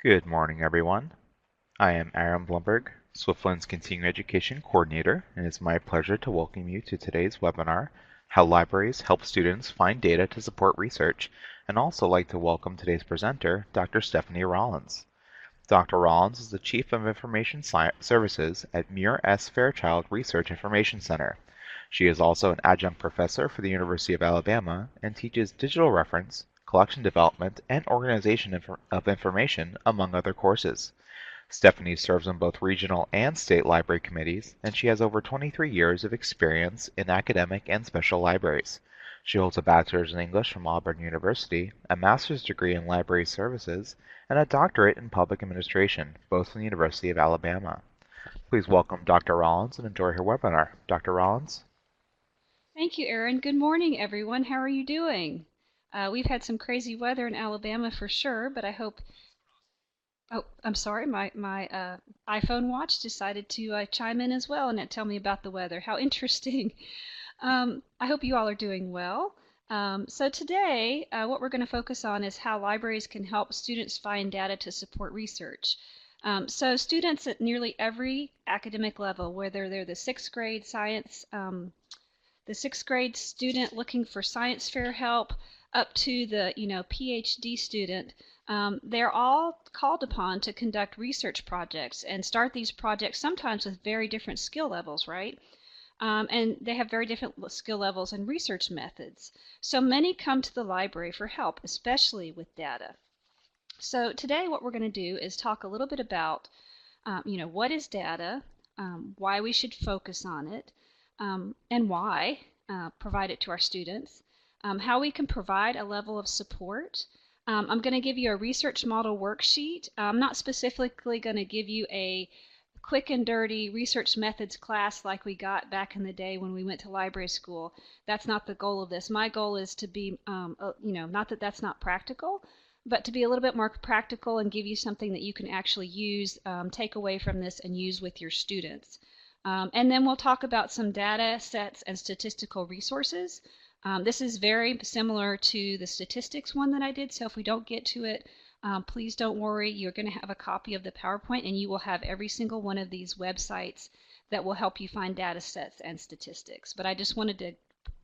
Good morning, everyone. I am Aaron Blumberg, Swiftland's Continuing Education Coordinator, and it's my pleasure to welcome you to today's webinar, How Libraries Help Students Find Data to Support Research, and also like to welcome today's presenter, Dr. Stephanie Rollins. Dr. Rollins is the Chief of Information Services at Muir S. Fairchild Research Information Center. She is also an adjunct professor for the University of Alabama and teaches digital reference, collection development, and organization of information, among other courses. Stephanie serves on both regional and state library committees, and she has over 23 years of experience in academic and special libraries. She holds a bachelor's in English from Auburn University, a master's degree in library services, and a doctorate in public administration, both from the University of Alabama. Please welcome Dr. Rollins and enjoy her webinar. Dr. Rollins? Thank you, Aaron. Good morning, everyone. How are you doing? We've had some crazy weather in Alabama for sure, but I hope. Oh, I'm sorry. My iPhone watch decided to chime in as well and tell me about the weather. How interesting. I hope you all are doing well. So today, what we're going to focus on is how libraries can help students find data to support research. So students at nearly every academic level, whether they're the sixth grade science the sixth grade student looking for science fair help up to the PhD student, they're all called upon to conduct research projects and start these projects sometimes with very different skill levels, right? And they have very different skill levels and research methods. So many come to the library for help, especially with data. So today what we're going to do is talk a little bit about what is data, why we should focus on it, and why provide it to our students, how we can provide a level of support. I'm going to give you a research model worksheet. I'm not specifically going to give you a quick and dirty research methods class like we got back in the day when we went to library school. That's not the goal of this. My goal is to be, not that that's not practical, but to be a little bit more practical and give you something that you can actually use, take away from this and use with your students. And then we'll talk about some data sets and statistical resources. This is very similar to the statistics one that I did, so if we don't get to it, please don't worry. You're going to have a copy of the PowerPoint and you will have every single one of these websites that will help you find data sets and statistics. But I just wanted to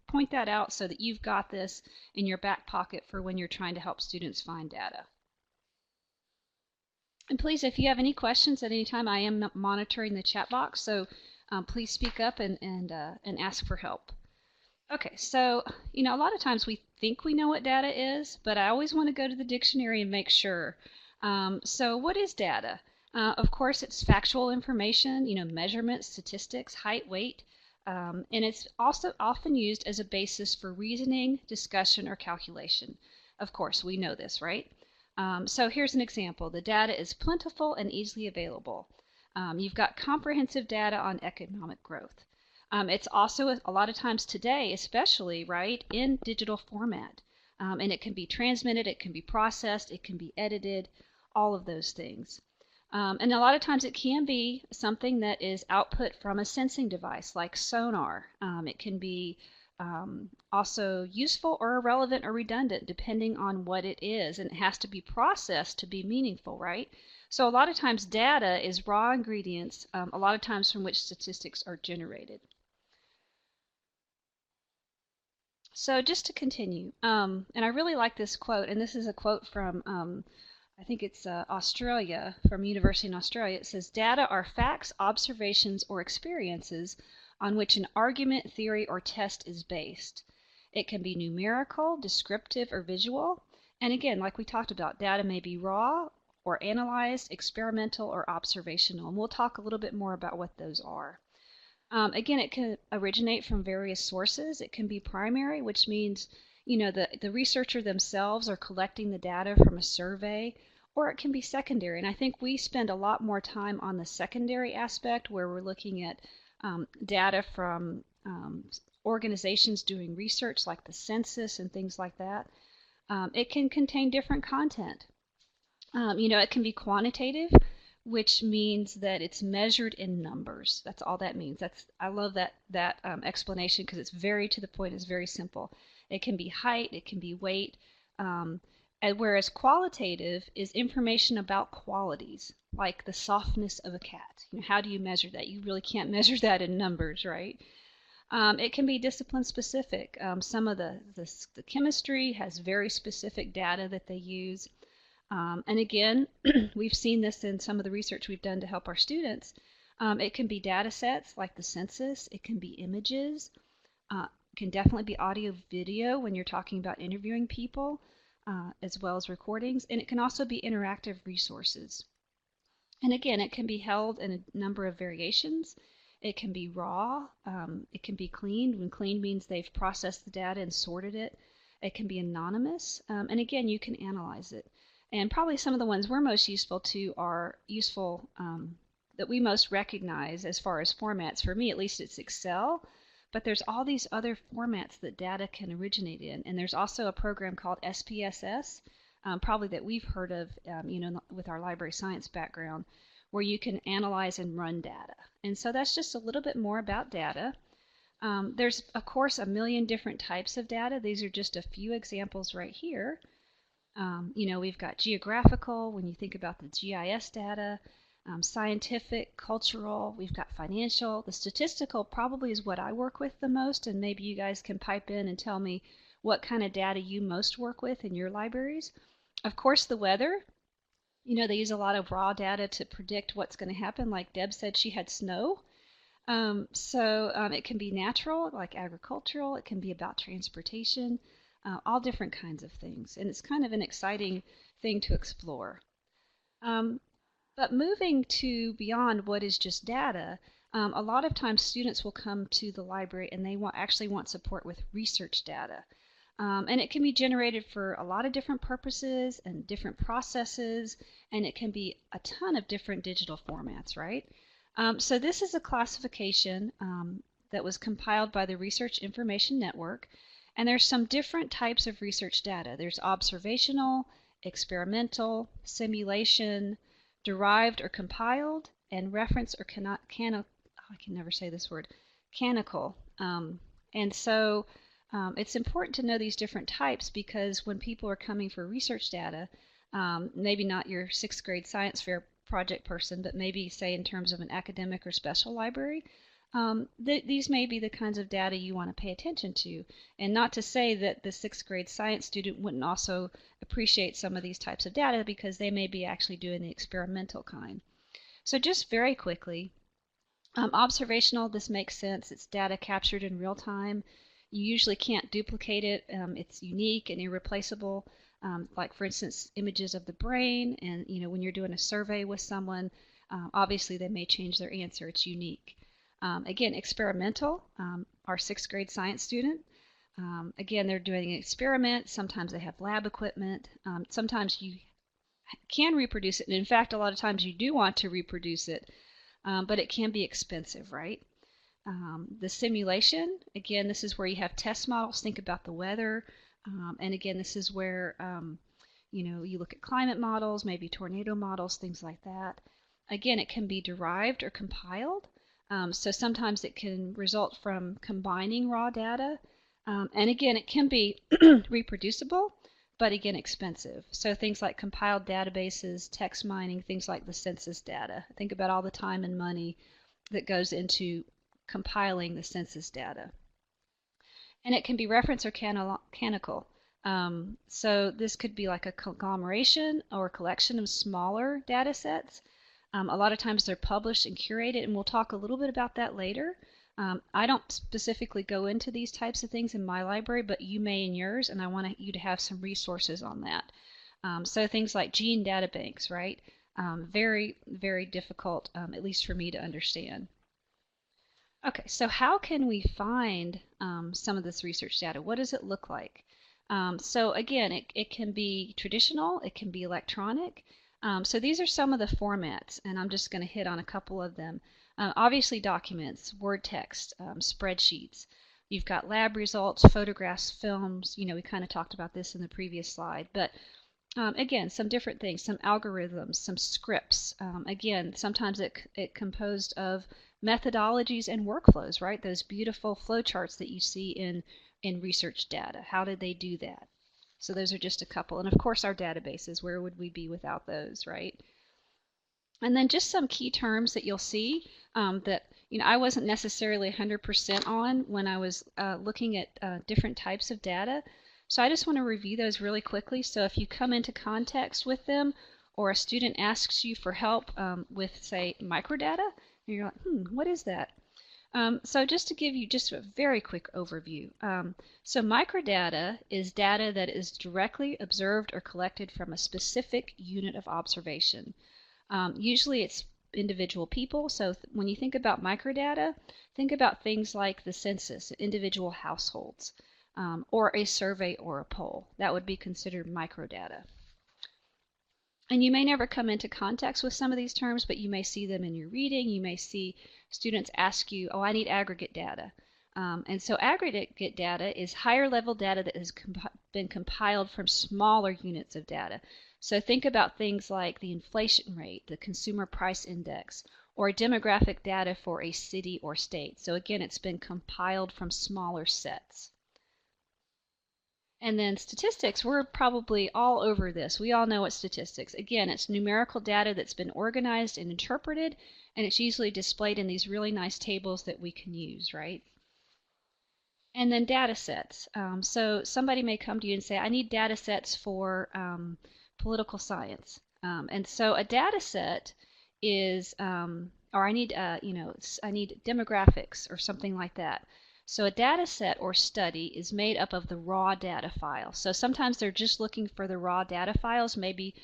point that out so that you've got this in your back pocket for when you're trying to help students find data. And please, if you have any questions at any time, I am monitoring the chat box, so please speak up and ask for help. Okay, so a lot of times we think we know what data is, but I always want to go to the dictionary and make sure. So what is data? Of course, it's factual information, measurements, statistics, height, weight, and it's also often used as a basis for reasoning, discussion, or calculation. Of course, we know this, right? So here's an example. The data is plentiful and easily available. You've got comprehensive data on economic growth. It's also a lot of times today, especially, right, in digital format. And it can be transmitted, it can be processed, it can be edited, all of those things. And a lot of times it can be something that is output from a sensing device like sonar. It can be also useful or irrelevant or redundant depending on what it is, and it has to be processed to be meaningful, right? So a lot of times data is raw ingredients, a lot of times from which statistics are generated. So just to continue, and I really like this quote, and this is a quote from I think it's Australia, from University in Australia. It says, data are facts, observations, or experiences on which an argument, theory, or test is based. It can be numerical, descriptive, or visual. And again, like we talked about, data may be raw or analyzed, experimental, or observational. And we'll talk a little bit more about what those are. Again, it can originate from various sources. It can be primary, which means the researcher themselves are collecting the data from a survey, or it can be secondary. And I think we spend a lot more time on the secondary aspect where we're looking at data from organizations doing research like the census and things like that. It can contain different content. It can be quantitative, which means that it's measured in numbers. That's all that means. I love that explanation because it's very to the point. It's very simple. It can be height, it can be weight, And whereas qualitative is information about qualities, like the softness of a cat. How do you measure that? You really can't measure that in numbers, right? It can be discipline specific. Some of the chemistry has very specific data that they use. And again, we've seen this in some of the research we've done to help our students. It can be data sets like the census. It can be images. It can definitely be audio video when you're talking about interviewing people, as well as recordings. And it can also be interactive resources. And again, it can be held in a number of variations. It can be raw. It can be cleaned. When cleaned means they've processed the data and sorted it. It can be anonymous. And again, you can analyze it. And probably some of the ones we're most useful to are useful that we most recognize as far as formats. For me, at least, it's Excel. But there's all these other formats that data can originate in. And there's also a program called SPSS, probably that we've heard of, with our library science background, where you can analyze and run data. And so that's just a little bit more about data. There's, of course, a million different types of data. These are just a few examples right here. We've got geographical, when you think about the GIS data, scientific, cultural, we've got financial. The statistical probably is what I work with the most, and maybe you guys can pipe in and tell me what kind of data you most work with in your libraries. Of course, the weather. They use a lot of raw data to predict what's going to happen. Like Deb said, she had snow. It can be natural, like agricultural. It can be about transportation, all different kinds of things. And it's kind of an exciting thing to explore. But moving to beyond what is just data, a lot of times students will come to the library and they actually want support with research data. And it can be generated for a lot of different purposes and different processes, and it can be a ton of different digital formats, right? So this is a classification that was compiled by the Research Information Network, and there's some different types of research data. There's observational, experimental, simulation, derived or compiled, and reference or I can never say this word, canonical. It's important to know these different types because when people are coming for research data, maybe not your 6th grade science fair project person, but maybe say in terms of an academic or special library, these may be the kinds of data you want to pay attention to. And not to say that the 6th grade science student wouldn't also appreciate some of these types of data because they may be actually doing the experimental kind. So just very quickly, observational, this makes sense. It's data captured in real time. You usually can't duplicate it. It's unique and irreplaceable. Like for instance, images of the brain, and when you're doing a survey with someone, obviously they may change their answer. It's unique. Again, experimental. Our 6th grade science student. Again, they're doing an experiment. Sometimes they have lab equipment. Sometimes you can reproduce it. And in fact, a lot of times you do want to reproduce it, but it can be expensive, right? The simulation, again, this is where you have test models. Think about the weather. And again, this is where, you look at climate models, maybe tornado models, things like that. Again, it can be derived or compiled. So sometimes it can result from combining raw data. And again, it can be reproducible, but again, expensive. So things like compiled databases, text mining, things like the census data. Think about all the time and money that goes into compiling the census data. And it can be reference or canonical. So this could be like a conglomeration or a collection of smaller data sets. A lot of times they're published and curated, and we'll talk a little bit about that later. I don't specifically go into these types of things in my library, but you may in yours, and I want you to have some resources on that. So things like gene data banks, right? Very, very difficult, at least for me to understand. Okay, so how can we find some of this research data? What does it look like? So again, it can be traditional, it can be electronic. So these are some of the formats, and I'm just going to hit on a couple of them. Obviously documents, word text, spreadsheets. You've got lab results, photographs, films. We kind of talked about this in the previous slide, but again, some different things, some algorithms, some scripts. Again, sometimes it composed of methodologies and workflows, right? Those beautiful flowcharts that you see in research data. How did they do that? So those are just a couple. And of course, our databases. Where would we be without those, right? And then just some key terms that you'll see that I wasn't necessarily 100% on when I was looking at different types of data. So I just want to review those really quickly. So if you come into context with them, or a student asks you for help with, say, microdata, and you're like, what is that? So just to give you just a very quick overview. So microdata is data that is directly observed or collected from a specific unit of observation. Usually it's individual people. So when you think about microdata, think about things like the census, individual households, or a survey or a poll. That would be considered microdata. And you may never come into context with some of these terms, but you may see them in your reading. You may see students ask you, oh, I need aggregate data. And so aggregate data is higher level data that has been compiled from smaller units of data. So think about things like the inflation rate, the consumer price index, or demographic data for a city or state. So again, it's been compiled from smaller sets. And then statistics, we're probably all over this. We all know what statistics. Again, it's numerical data that's been organized and interpreted, and it's usually displayed in these really nice tables that we can use, right? And then data sets. So somebody may come to you and say, I need data sets for political science. And so a data set is, or I need, I need demographics or something like that. So a data set or study is made up of the raw data file. So sometimes they're just looking for the raw data files, maybe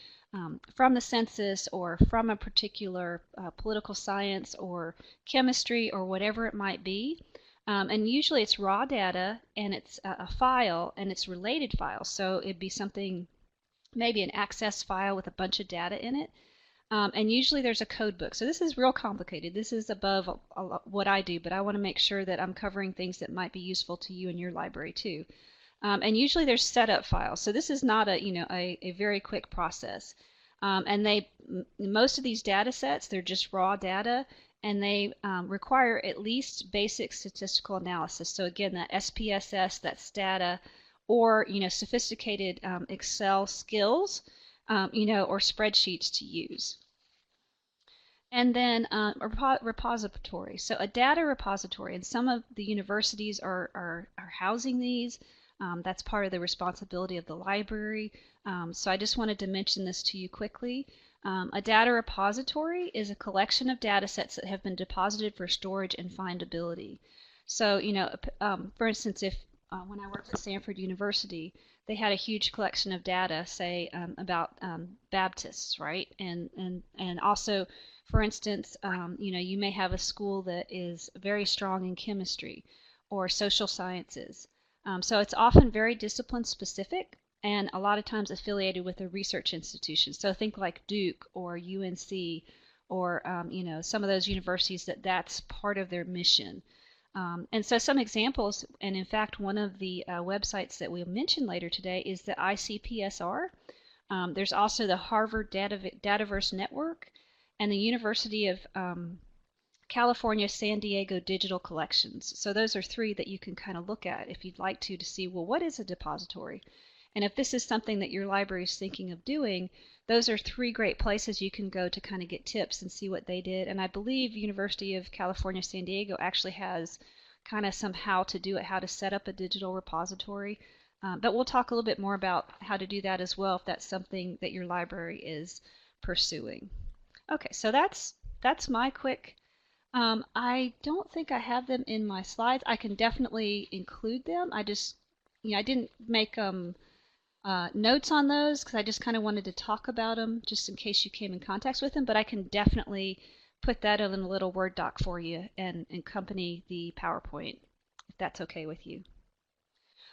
from the census or from a particular political science or chemistry or whatever it might be. And usually it's raw data and it's a file and it's related files. So it'd be something, maybe an access file with a bunch of data in it. And usually there's a code book. So this is real complicated. This is above what I do, but I want to make sure that I'm covering things that might be useful to you in your library too. And usually there's setup files. So this is not a very quick process. And most of these data sets, they're just raw data, and they require at least basic statistical analysis. So again, that SPSS, that Stata, or sophisticated Excel skills, or spreadsheets to use. And then a repository. So a data repository, and some of the universities are housing these. That's part of the responsibility of the library. So I just wanted to mention this to you quickly. A data repository is a collection of data sets that have been deposited for storage and findability. So, for instance, if when I worked at Stanford University, they had a huge collection of data, say, about Baptists, right? And also, for instance, you may have a school that is very strong in chemistry or social sciences. So it's often very discipline specific, and a lot of times affiliated with a research institution. So think like Duke or UNC or some of those universities that's part of their mission. And so some examples, and in fact one of the websites that we'll mention later today is the ICPSR. There's also the Harvard Dataverse Network and the University of California San Diego Digital Collections. So those are three that you can kind of look at if you'd like to see, well, what is a depository? And if this is something that your library is thinking of doing, those are three great places you can go to kind of get tips and see what they did. And I believe University of California San Diego actually has kind of some how to do it, how to set up a digital repository. But we'll talk a little bit more about how to do that as well if that's something that your library is pursuing. Okay, so that's my quick. I don't think I have them in my slides. I can definitely include them. I just, I didn't make notes on those because I just kind of wanted to talk about them just in case you came in contact with them, but I can definitely put that in a little Word doc for you and accompany the PowerPoint if that's okay with you.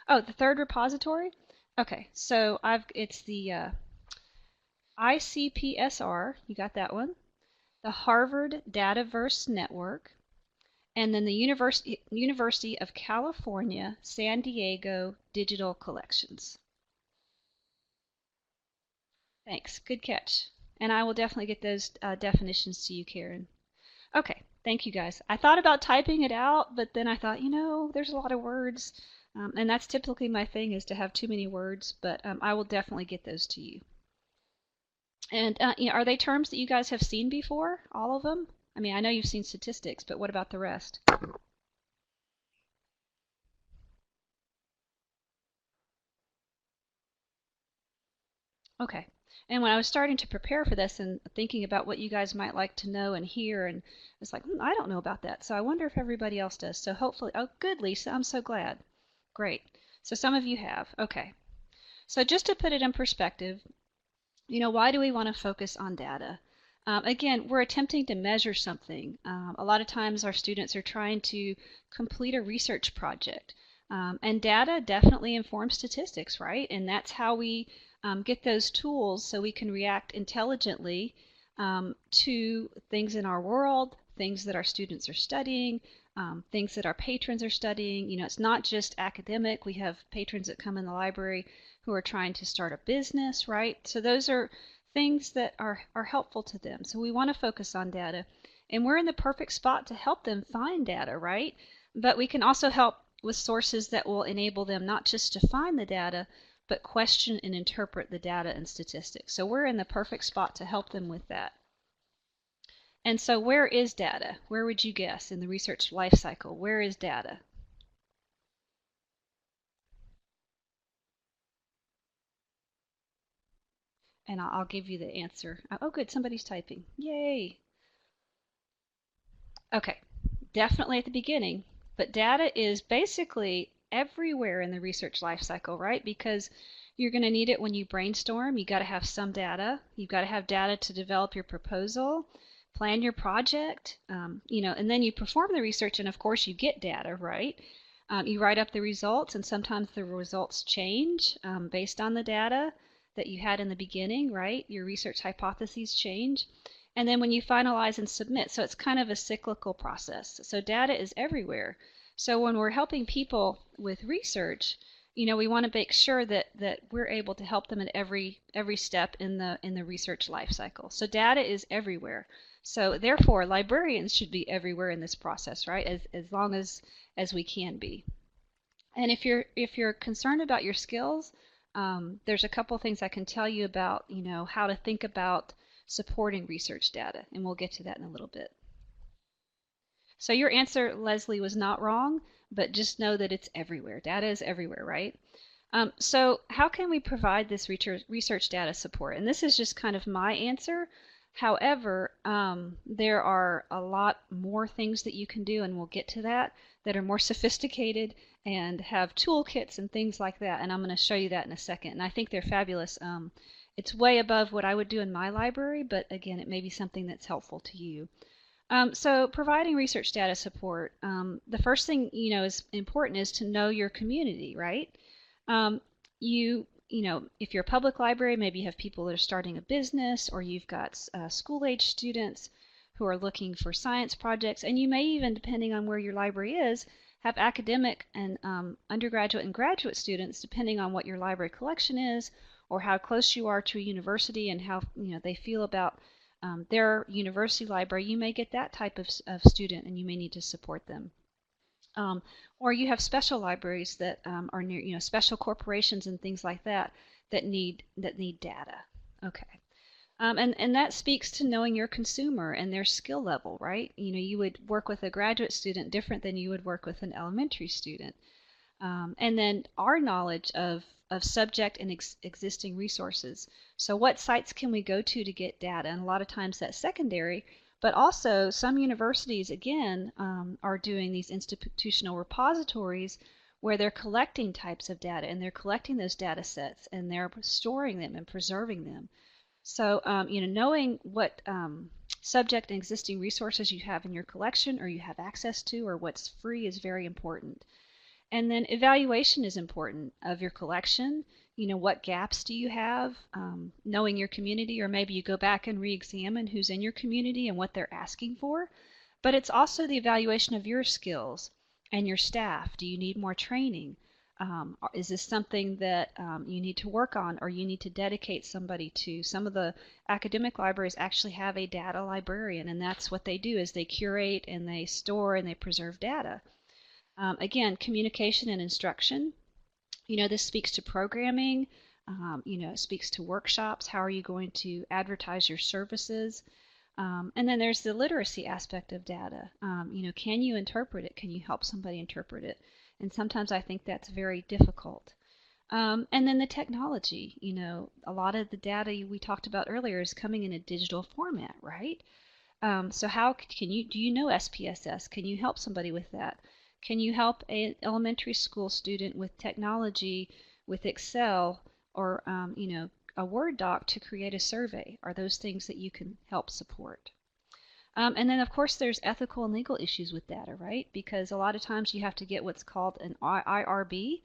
Oh, the third repository? Okay, so it's the ICPSR, you got that one, the Harvard Dataverse Network, and then the University of California San Diego Digital Collections. Thanks. Good catch. And I will definitely get those definitions to you, Karen. Okay. Thank you, guys. I thought about typing it out, but then I thought, there's a lot of words. And that's typically my thing, is to have too many words, but I will definitely get those to you. And are they terms that you guys have seen before, all of them? I mean, I know you've seen statistics, but what about the rest? Okay. And when I was starting to prepare for this and thinking about what you guys might like to know and hear, and it's like, I don't know about that. So I wonder if everybody else does. So hopefully, oh, good, Lisa. I'm so glad. Great. So some of you have. Okay. So just to put it in perspective, why do we want to focus on data? Again, we're attempting to measure something. A lot of times our students are trying to complete a research project. And data definitely informs statistics, right? And that's how we get those tools so we can react intelligently to things in our world, things that our students are studying, things that our patrons are studying. It's not just academic. We have patrons that come in the library who are trying to start a business, right? So those are things that are helpful to them. So we want to focus on data. And we're in the perfect spot to help them find data, right? But we can also help with sources that will enable them not just to find the data, but question and interpret the data and statistics. So we're in the perfect spot to help them with that. And so where is data? Where would you guess in the research life cycle? Where is data? And I'll give you the answer. Oh, good, somebody's typing. Yay. Okay, definitely at the beginning, but data is basically everywhere in the research life cycle, right? Because you're going to need it when you brainstorm. You got to have some data. You've got to have data to develop your proposal, plan your project, and then you perform the research, and of course you get data, right? You write up the results, and sometimes the results change based on the data that you had in the beginning, right? Your research hypotheses change. And then when you finalize and submit, so it's kind of a cyclical process. So data is everywhere. So when we're helping people with research, we want to make sure that we're able to help them at every step in the research life cycle. So data is everywhere. So therefore, librarians should be everywhere in this process, right? As long as we can be. And if you're concerned about your skills, there's a couple things I can tell you about, how to think about supporting research data, and we'll get to that in a little bit. So your answer, Leslie, was not wrong, but just know that it's everywhere. Data is everywhere, right? So how can we provide this research data support? And this is just kind of my answer. However, there are a lot more things that you can do, and we'll get to that are more sophisticated and have toolkits and things like that. And I'm going to show you that in a second. And I think they're fabulous. It's way above what I would do in my library, but again, it may be something that's helpful to you. So providing research data support, the first thing is important is to know your community, right? Um, if you're a public library, maybe you have people that are starting a business, or you've got school-age students who are looking for science projects, and you may even, depending on where your library is, have academic and undergraduate and graduate students, depending on what your library collection is, or how close you are to a university and how they feel about their university library. You may get that type of student, and you may need to support them. Um, or you have special libraries that are near, special corporations and things like that need data. Okay. And that speaks to knowing your consumer and their skill level, right? You would work with a graduate student different than you would work with an elementary student. And then our knowledge of subject and existing resources. So what sites can we go to get data? And a lot of times that's secondary, but also some universities, again, are doing these institutional repositories where they're collecting types of data, and they're collecting those data sets, and they're storing them and preserving them. So, knowing what subject and existing resources you have in your collection, or you have access to, or what's free, is very important. And then evaluation is important of your collection. What gaps do you have? Knowing your community, or maybe you go back and re-examine who's in your community and what they're asking for. But it's also the evaluation of your skills and your staff. Do you need more training? Is this something that you need to work on, or you need to dedicate somebody to? Some of the academic libraries actually have a data librarian, and that's what they do, is they curate and they store and they preserve data. Again, communication and instruction. This speaks to programming. It speaks to workshops. How are you going to advertise your services? And then there's the literacy aspect of data. Can you interpret it? Can you help somebody interpret it? And sometimes I think that's very difficult. And then the technology. A lot of the data we talked about earlier is coming in a digital format, right? So how can you, do you know SPSS? Can you help somebody with that? Can you help an elementary school student with technology, with Excel, or a Word doc to create a survey? Are those things that you can help support? And then, of course, there's ethical and legal issues with data, right? Because a lot of times you have to get what's called an IRB,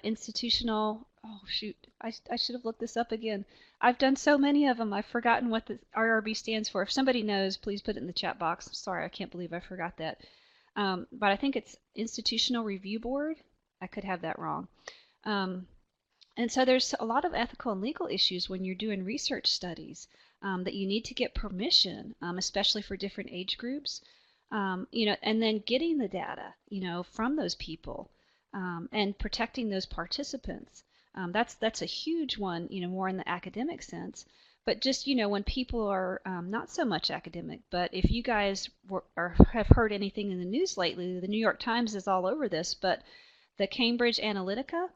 institutional. Oh shoot, I should have looked this up again. I've done so many of them, I've forgotten what the IRB stands for. If somebody knows, please put it in the chat box. I'm sorry, I can't believe I forgot that. But I think it's Institutional Review Board. I could have that wrong. And so there's a lot of ethical and legal issues when you're doing research studies, that you need to get permission, especially for different age groups, and then getting the data, from those people, and protecting those participants. That's a huge one, more in the academic sense. But just, when people are not so much academic, but if you guys have heard anything in the news lately, the New York Times is all over this, but the Cambridge Analytica,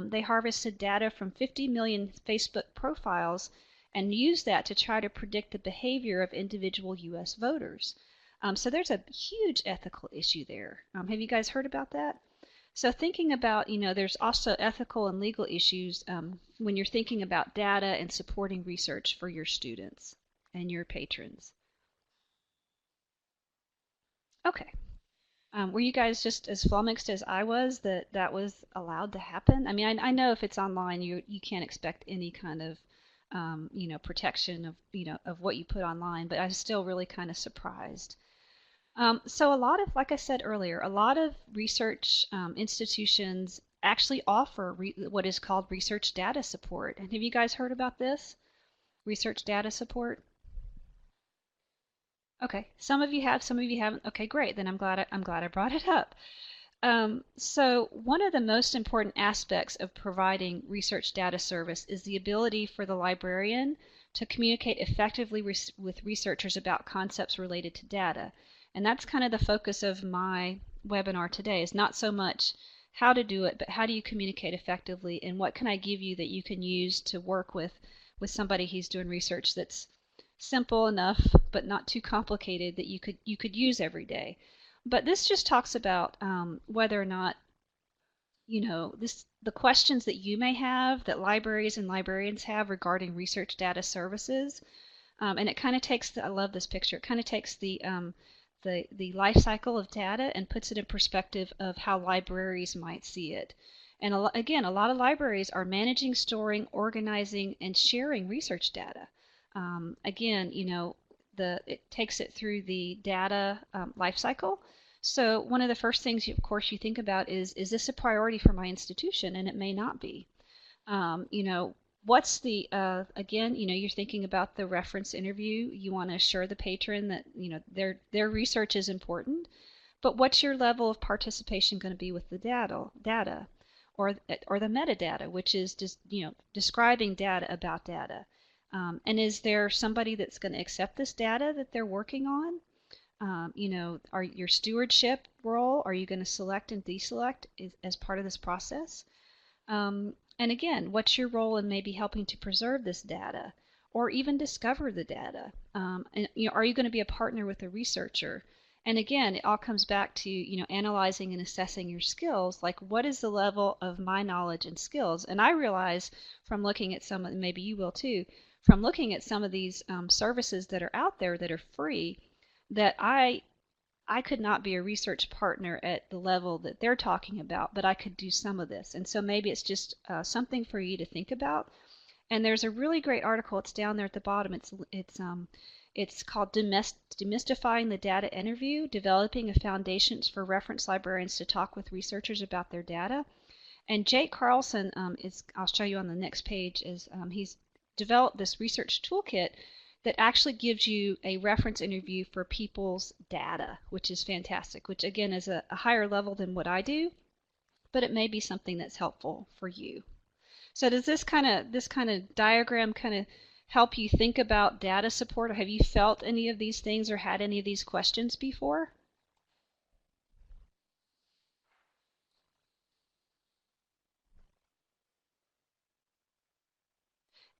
they harvested data from 50 million Facebook profiles and used that to try to predict the behavior of individual U.S. voters. So there's a huge ethical issue there. Have you guys heard about that? So thinking about, there's also ethical and legal issues when you're thinking about data and supporting research for your students and your patrons. Okay. Were you guys just as flummoxed as I was that that was allowed to happen? I mean, I know if it's online, you can't expect any kind of, protection of, of what you put online, but I was still really kind of surprised. So a lot of, like I said earlier, a lot of research institutions actually offer what is called research data support. And have you guys heard about this? Research data support? Okay, some of you have, some of you haven't. Okay, great. Then I'm glad I brought it up. So one of the most important aspects of providing research data service is the ability for the librarian to communicate effectively with researchers about concepts related to data. And that's kind of the focus of my webinar today, is not so much how to do it, but how do you communicate effectively, and what can I give you that you can use to work with somebody who's doing research that's simple enough but not too complicated that you could use every day. But this just talks about whether or not, the questions that you may have, that libraries and librarians have regarding research data services. And it kind of takes I love this picture. It kind of takes the life cycle of data and puts it in perspective of how libraries might see it. And again, a lot of libraries are managing, storing, organizing, and sharing research data. Again, it takes it through the data life cycle. So one of the first things, of course, you think about is this a priority for my institution? And it may not be. What's the, again, you're thinking about the reference interview. You want to assure the patron that, their research is important. But what's your level of participation going to be with the data, or the metadata, which is just, describing data about data. And is there somebody that's going to accept this data that they're working on? Are your stewardship role, are you going to select and deselect as part of this process? And again, what's your role in maybe helping to preserve this data or even discover the data? And are you going to be a partner with a researcher? And again, it all comes back to, analyzing and assessing your skills, like what is the level of my knowledge and skills? And I realize from looking at some, maybe you will too, from looking at some of these services that are out there that are free, that I could not be a research partner at the level that they're talking about, but I could do some of this. And so maybe it's just something for you to think about. And there's a really great article. It's down there at the bottom. It's called Demystifying the Data Interview, Developing a Foundations for Reference Librarians to Talk with Researchers About Their Data. And Jake Carlson I'll show you on the next page, he's developed this research toolkit that actually gives you a reference interview for people's data, which is fantastic, which again is a higher level than what I do, but it may be something that's helpful for you. So does this kind of diagram kind of help you think about data support, or have you felt any of these things or had any of these questions before?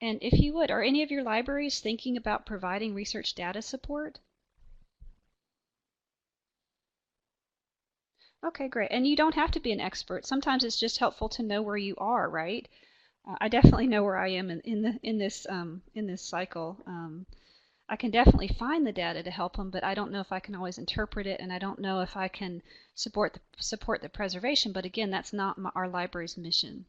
And if you would, are any of your libraries thinking about providing research data support? Okay, great. And you don't have to be an expert. Sometimes it's just helpful to know where you are, right? I definitely know where I am in this cycle. I can definitely find the data to help them, but I don't know if I can always interpret it, and I don't know if I can support the preservation. But again, that's not our library's mission.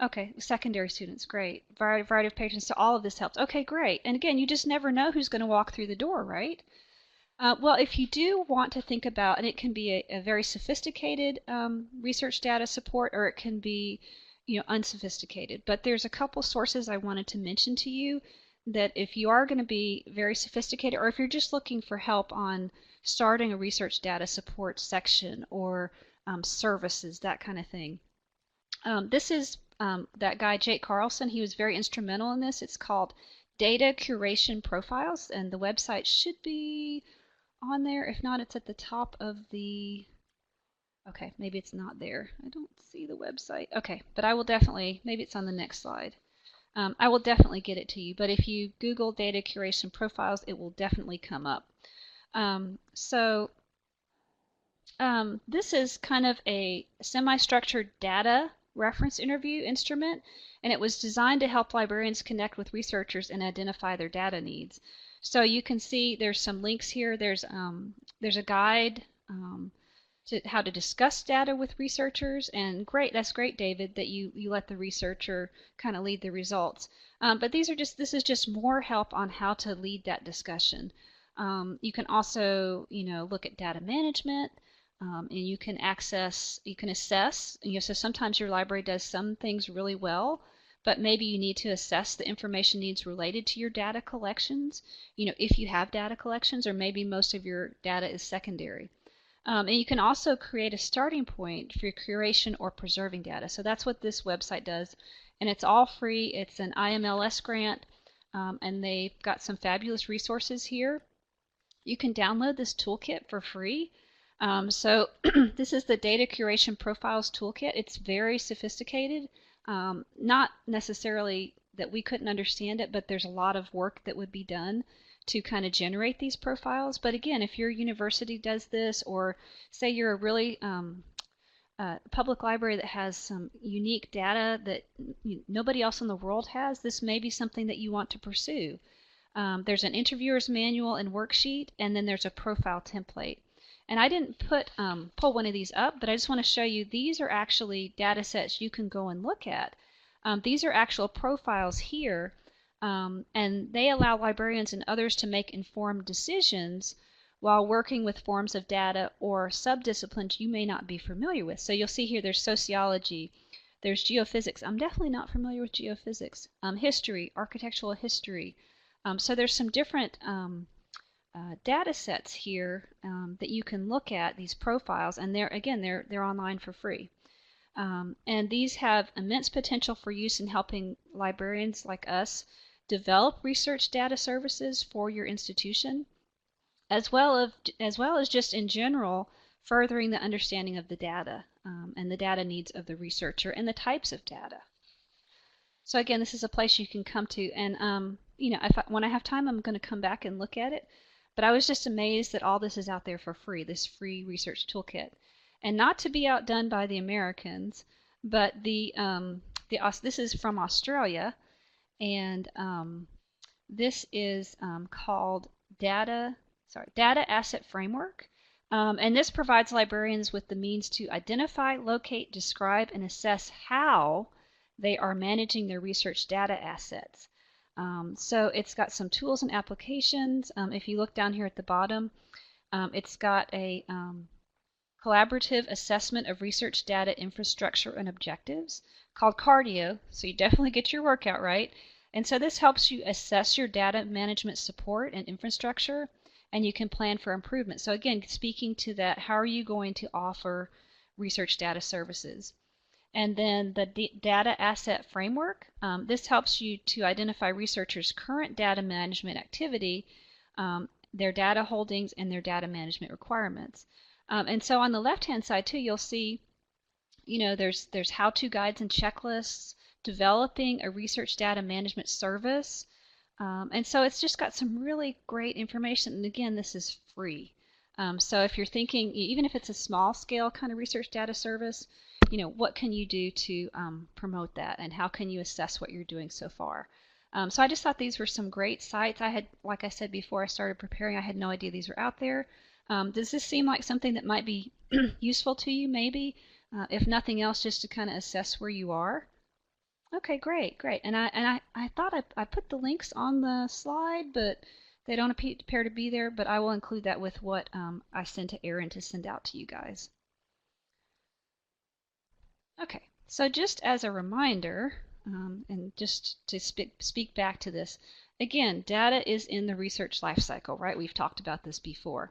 Okay, secondary students, great. Variety of patrons, so all of this helps. Okay, great. And again, you just never know who's going to walk through the door, right? Well, if you do want to think about, and it can be a very sophisticated research data support, or it can be, unsophisticated. But there's a couple sources I wanted to mention to you that if you are going to be very sophisticated, or if you're just looking for help on starting a research data support section or services, that kind of thing. This is that guy, Jake Carlson. He was very instrumental in this. It's called Data Curation Profiles, and the website should be on there. If not, it's at the top of the. Okay, maybe it's not there. I don't see the website. Okay, but I will definitely, maybe it's on the next slide. I will definitely get it to you, but if you Google data curation profiles, it will definitely come up. This is kind of a semi-structured data reference interview instrument, and it was designed to help librarians connect with researchers and identify their data needs. So you can see there's some links here. There's a guide to how to discuss data with researchers, and great, that's great, David, that you let the researcher kind of lead the results. But this is just more help on how to lead that discussion. You can also, look at data management. And you can assess, so sometimes your library does some things really well, but maybe you need to assess the information needs related to your data collections, if you have data collections, or maybe most of your data is secondary. And you can also create a starting point for your curation or preserving data. So that's what this website does, and it's all free. It's an IMLS grant, and they've got some fabulous resources here. You can download this toolkit for free. So this is the Data Curation Profiles Toolkit. It's very sophisticated. Not necessarily that we couldn't understand it, but there's a lot of work that would be done to kind of generate these profiles. But again, if your university does this, or say you're a really public library that has some unique data that nobody else in the world has, this may be something that you want to pursue. There's an interviewer's manual and worksheet, and then there's a profile template. And I didn't pull one of these up, but I just want to show you these are actually data sets you can go and look at. These are actual profiles here, and they allow librarians and others to make informed decisions while working with forms of data or subdisciplines you may not be familiar with. So you'll see here there's sociology, there's geophysics. I'm definitely not familiar with geophysics. History, architectural history. So there's some different data sets here that you can look at, these profiles, and they're online for free. And these have immense potential for use in helping librarians like us develop research data services for your institution, as well as just in general furthering the understanding of the data and the data needs of the researcher and the types of data. So again, this is a place you can come to, and when I have time, I'm going to come back and look at it. But I was just amazed that all this is out there for free, this free research toolkit, and not to be outdone by the Americans, but this is from Australia, and this is called Data Asset Framework. And this provides librarians with the means to identify, locate, describe, and assess how they are managing their research data assets. So it's got some tools and applications. If you look down here at the bottom, it's got a collaborative assessment of research data infrastructure and objectives called cardio. So you definitely get your workout right. And so this helps you assess your data management support and infrastructure, and you can plan for improvement. So again, speaking to that, how are you going to offer research data services? And then the data asset framework. This helps you to identify researchers' current data management activity, their data holdings, and their data management requirements. And so on the left-hand side too, you'll see, there's how-to guides and checklists, developing a research data management service. And so it's just got some really great information. And again, this is free. So if you're thinking, even if it's a small scale kind of research data service, what can you do to promote that, and how can you assess what you're doing so far? So I just thought these were some great sites. Like I said before I started preparing, I had no idea these were out there. Does this seem like something that might be useful to you, maybe? If nothing else, just to kind of assess where you are. Okay, great, great. And I thought I put the links on the slide, but they don't appear to be there. But I will include that with what I sent to Erin to send out to you guys. Okay, so just as a reminder, and just to speak back to this, again, data is in the research lifecycle, right? We've talked about this before.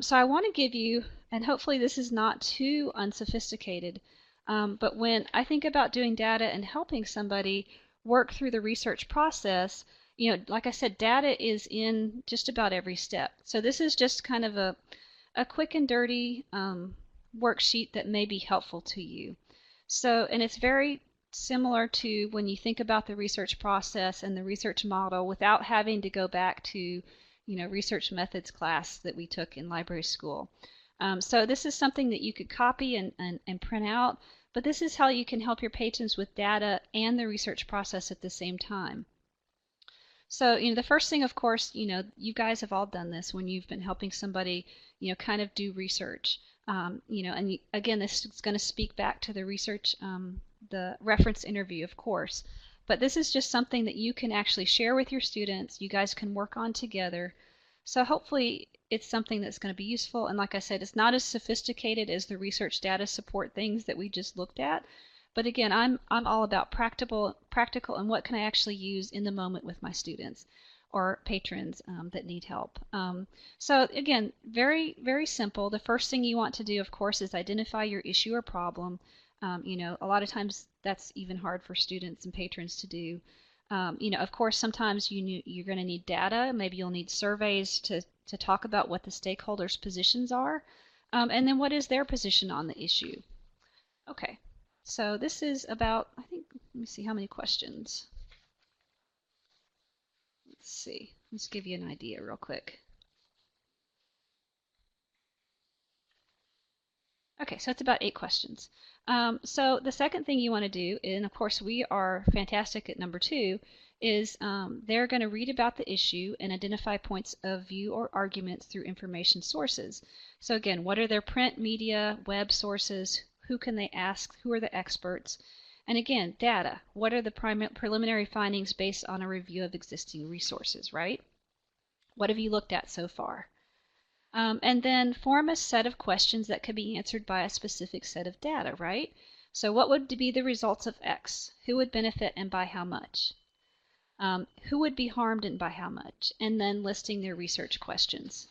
So I want to give you, and hopefully this is not too unsophisticated, but when I think about doing data and helping somebody work through the research process, like I said, data is in just about every step. So this is just kind of a quick and dirty worksheet that may be helpful to you. So, and it's very similar to when you think about the research process and the research model without having to go back to research methods class that we took in library school. So this is something that you could copy and print out, but this is how you can help your patrons with data and the research process at the same time. So, the first thing, of course, you guys have all done this when you've been helping somebody, kind of do research. And again, this is going to speak back to the research, the reference interview, of course. But this is just something that you can actually share with your students. You guys can work on together. So hopefully it's something that's going to be useful. And like I said, it's not as sophisticated as the research data support things that we just looked at. But again, I'm all about practical, and what can I actually use in the moment with my students or patrons that need help. So again, very, very simple. The first thing you want to do, of course, is identify your issue or problem. A lot of times that's even hard for students and patrons to do. Of course, sometimes you're going to need data. Maybe you'll need surveys to talk about what the stakeholders' positions are, and then what is their position on the issue. Okay, so this is about, I think, let me see how many questions. Let's see, let's give you an idea real quick. Okay, so it's about 8 questions. So the second thing you want to do, and of course we are fantastic at number 2, is they're going to read about the issue and identify points of view or arguments through information sources. So again, what are their print, media, web sources? Who can they ask? Who are the experts? And again, data. What are the preliminary findings based on a review of existing resources, right? What have you looked at so far? And then form a set of questions that could be answered by a specific set of data, right? So what would be the results of X? Who would benefit and by how much? Who would be harmed and by how much? And then listing their research questions.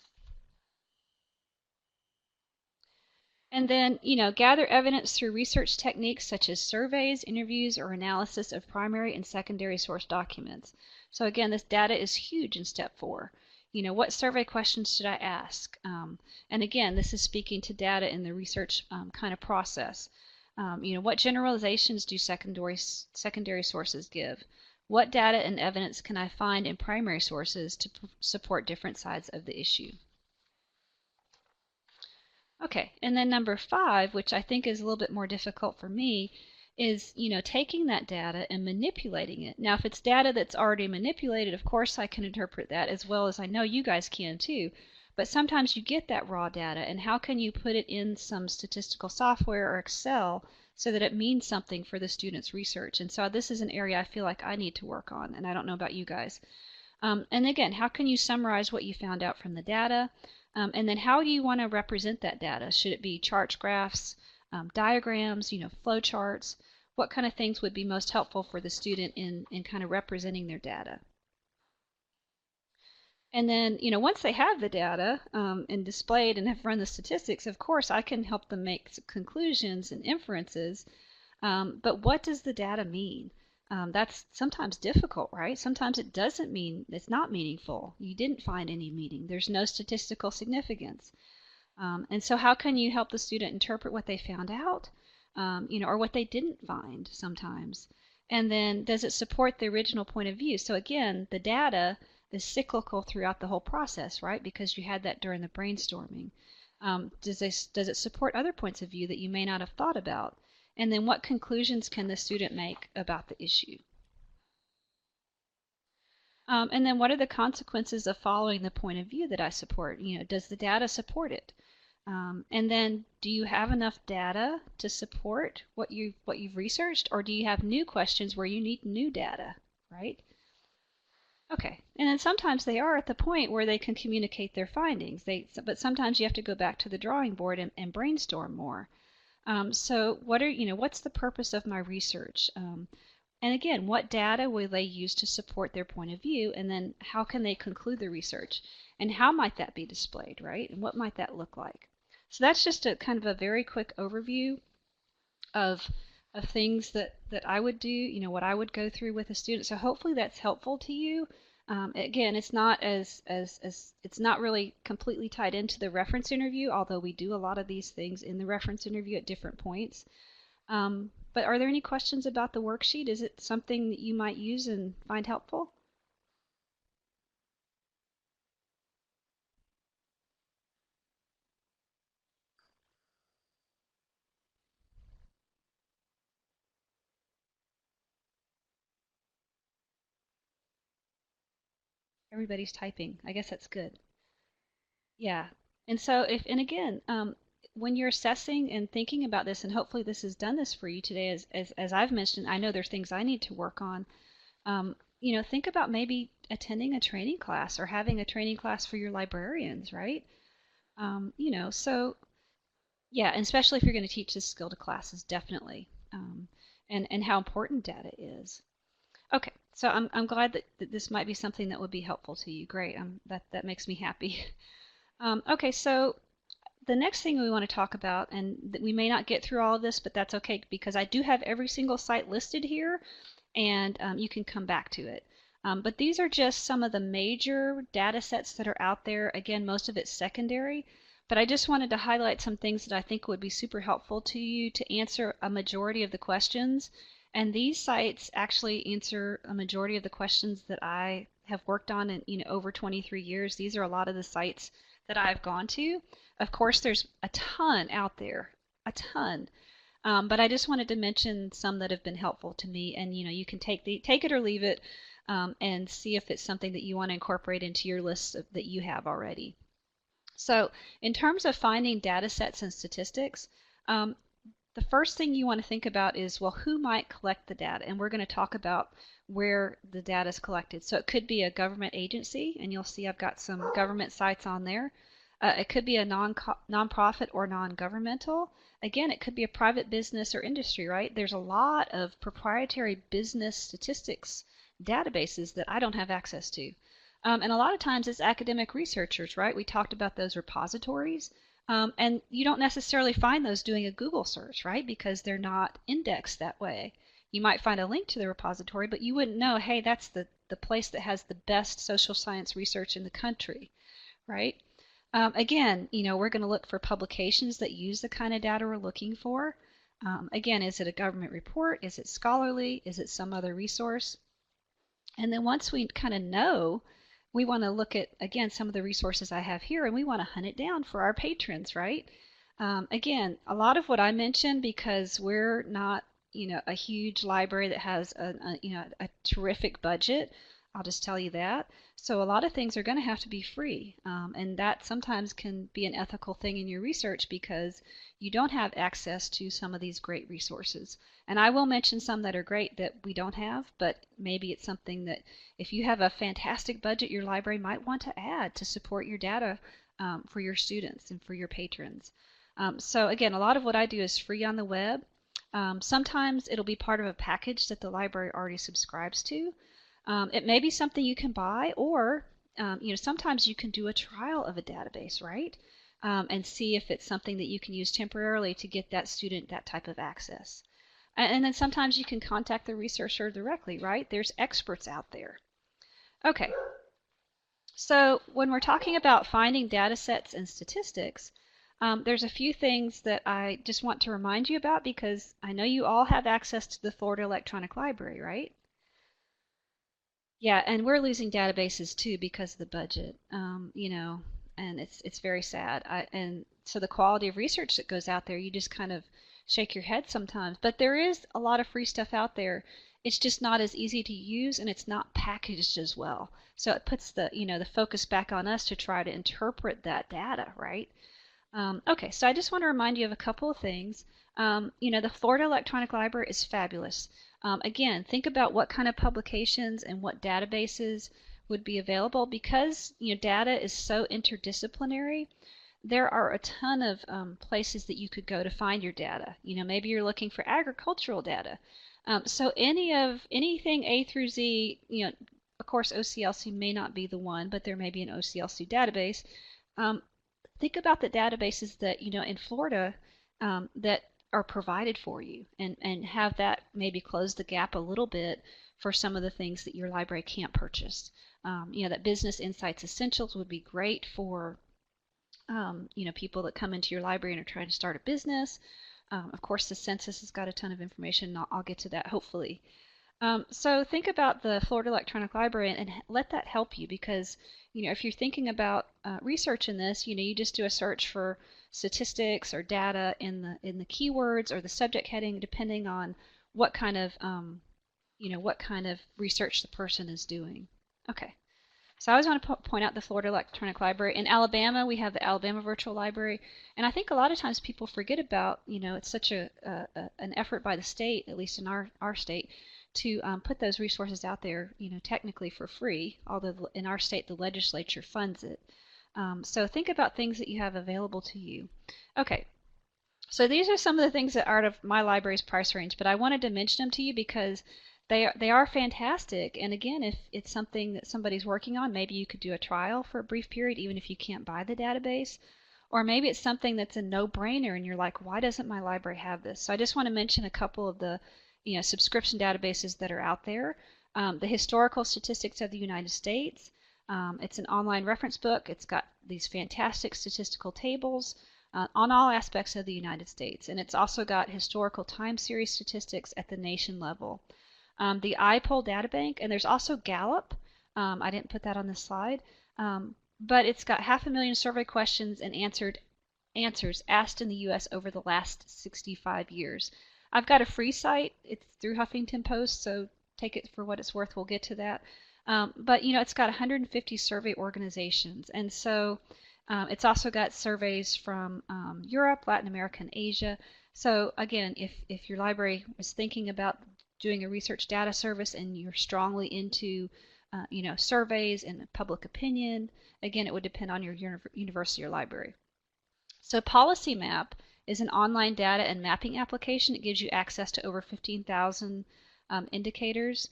And then, gather evidence through research techniques such as surveys, interviews, or analysis of primary and secondary source documents. So again, this data is huge in step 4. What survey questions should I ask? And again, this is speaking to data in the research kind of process. What generalizations do secondary sources give? What data and evidence can I find in primary sources to support different sides of the issue? Okay, and then number 5, which I think is a little bit more difficult for me, is taking that data and manipulating it. Now, if it's data that's already manipulated, of course I can interpret that as well as I know you guys can too. But sometimes you get that raw data, and how can you put it in some statistical software or Excel so that it means something for the student's research? And so this is an area I feel like I need to work on, and I don't know about you guys. And again, how can you summarize what you found out from the data? And then how do you want to represent that data? Should it be charts, graphs, diagrams, flow charts? what kind of things would be most helpful for the student in kind of representing their data. And then, once they have the data and displayed and have run the statistics, of course, I can help them make conclusions and inferences. But what does the data mean? That's sometimes difficult, right? Sometimes it doesn't mean, it's not meaningful. You didn't find any meaning. There's no statistical significance. And so how can you help the student interpret what they found out, or what they didn't find sometimes? And then does it support the original point of view? So again, the data is cyclical throughout the whole process, right? Because you had that during the brainstorming. Does it support other points of view that you may not have thought about? And then what conclusions can the student make about the issue? And then what are the consequences of following the point of view that I support? Does the data support it? And then do you have enough data to support what you've researched, or do you have new questions where you need new data, right? Okay, and then sometimes they are at the point where they can communicate their findings. But sometimes you have to go back to the drawing board and brainstorm more. So what's the purpose of my research? And again, what data will they use to support their point of view? And then how can they conclude the research? And how might that be displayed, right? And what might that look like? So that's just a kind of a very quick overview of things that I would do, what I would go through with a student. So hopefully that's helpful to you. Again, it's not as it's not really completely tied into the reference interview, although we do a lot of these things in the reference interview at different points. But are there any questions about the worksheet? Is it something that you might use and find helpful? Everybody's typing. I guess that's good. Yeah. And so and again, when you're assessing and thinking about this, and hopefully this has done this for you today, as I've mentioned, I know there are things I need to work on. Think about maybe attending a training class or having a training class for your librarians, right? So yeah, and especially if you're going to teach this skill to classes, definitely, and how important data is. Okay, so I'm glad that this might be something that would be helpful to you. Great, that makes me happy. Okay, so the next thing we want to talk about, and we may not get through all of this, but that's okay because I do have every single site listed here, and you can come back to it. But these are just some of the major data sets that are out there. Again, most of it's secondary, but I just wanted to highlight some things that I think would be super helpful to you to answer a majority of the questions. And these sites actually answer a majority of the questions that I have worked on in over 23 years. These are a lot of the sites that I've gone to. Of course, there's a ton out there, a ton. But I just wanted to mention some that have been helpful to me, and you can take it or leave it, and see if it's something that you want to incorporate into your list that you have already. So, in terms of finding data sets and statistics, the first thing you want to think about is, well, who might collect the data? And we're going to talk about where the data is collected. So it could be a government agency, and you'll see I've got some government sites on there. It could be a nonprofit or non-governmental. Again, it could be a private business or industry, right? There's a lot of proprietary business statistics databases that I don't have access to. And a lot of times it's academic researchers, right? We talked about those repositories. And you don't necessarily find those doing a Google search, right? Because they're not indexed that way. You might find a link to the repository, but you wouldn't know, hey, that's the place that has the best social science research in the country, right? Again, we're going to look for publications that use the kind of data we're looking for. Again, is it a government report? Is it scholarly? Is it some other resource? And then once we kind of know, we want to look at, again, some of the resources I have here, and we want to hunt it down for our patrons, right? Again, a lot of what I mentioned, because we're not, a huge library that has a terrific budget, I'll just tell you that. So a lot of things are going to have to be free, and that sometimes can be an ethical thing in your research because you don't have access to some of these great resources. And I will mention some that are great that we don't have, but maybe it's something that if you have a fantastic budget, your library might want to add to support your data for your students and for your patrons. So again, a lot of what I do is free on the web. Sometimes it'll be part of a package that the library already subscribes to. It may be something you can buy, or sometimes you can do a trial of a database, right? And see if it's something that you can use temporarily to get that student that type of access. And then sometimes you can contact the researcher directly, right? There's experts out there. Okay, so when we're talking about finding data sets and statistics, there's a few things that I just want to remind you about because I know you all have access to the Florida Electronic Library, right? Yeah, and we're losing databases too because of the budget, and it's very sad. And so the quality of research that goes out there, you just kind of shake your head sometimes. But there is a lot of free stuff out there. It's just not as easy to use, and it's not packaged as well. So it puts the focus back on us to try to interpret that data, right? Okay, so I just want to remind you of a couple of things. The Florida Electronic Library is fabulous. Again, think about what kind of publications and what databases would be available because data is so interdisciplinary. There are a ton of places that you could go to find your data. Maybe you're looking for agricultural data. So anything A through Z, of course OCLC may not be the one, but there may be an OCLC database. Think about the databases that in Florida that are provided for you, and have that maybe close the gap a little bit for some of the things that your library can't purchase. That Business Insights Essentials would be great for people that come into your library and are trying to start a business. Of course, the census has got a ton of information. I'll get to that hopefully. So think about the Florida Electronic Library and let that help you because if you're thinking about research in this, you just do a search for statistics or data in the keywords or the subject heading, depending on what kind of research the person is doing. Okay. So I always want to point out the Florida Electronic Library. In Alabama, we have the Alabama Virtual Library, and I think a lot of times people forget about, it's such an effort by the state, at least in our state, to put those resources out there, technically for free, although in our state the legislature funds it. So think about things that you have available to you. Okay, so these are some of the things that are out of my library's price range, but I wanted to mention them to you because they are fantastic. And again, if it's something that somebody's working on, maybe you could do a trial for a brief period, even if you can't buy the database. Or maybe it's something that's a no-brainer and you're like, why doesn't my library have this? So I just want to mention a couple of the subscription databases that are out there. The Historical Statistics of the United States. It's an online reference book. It's got these fantastic statistical tables on all aspects of the United States. And it's also got historical time series statistics at the nation level. The iPoll Databank, and there's also Gallup. I didn't put that on this slide, but it's got 500,000 survey questions and answers asked in the U.S. over the last 65 years. I've got a free site. It's through Huffington Post, so take it for what it's worth. We'll get to that. But it's got 150 survey organizations, and so it's also got surveys from Europe, Latin America, and Asia. So again, if your library was thinking about doing a research data service and you're strongly into surveys and public opinion, again, it would depend on your university or library. So Policy Map is an online data and mapping application. It gives you access to over 15,000 indicators.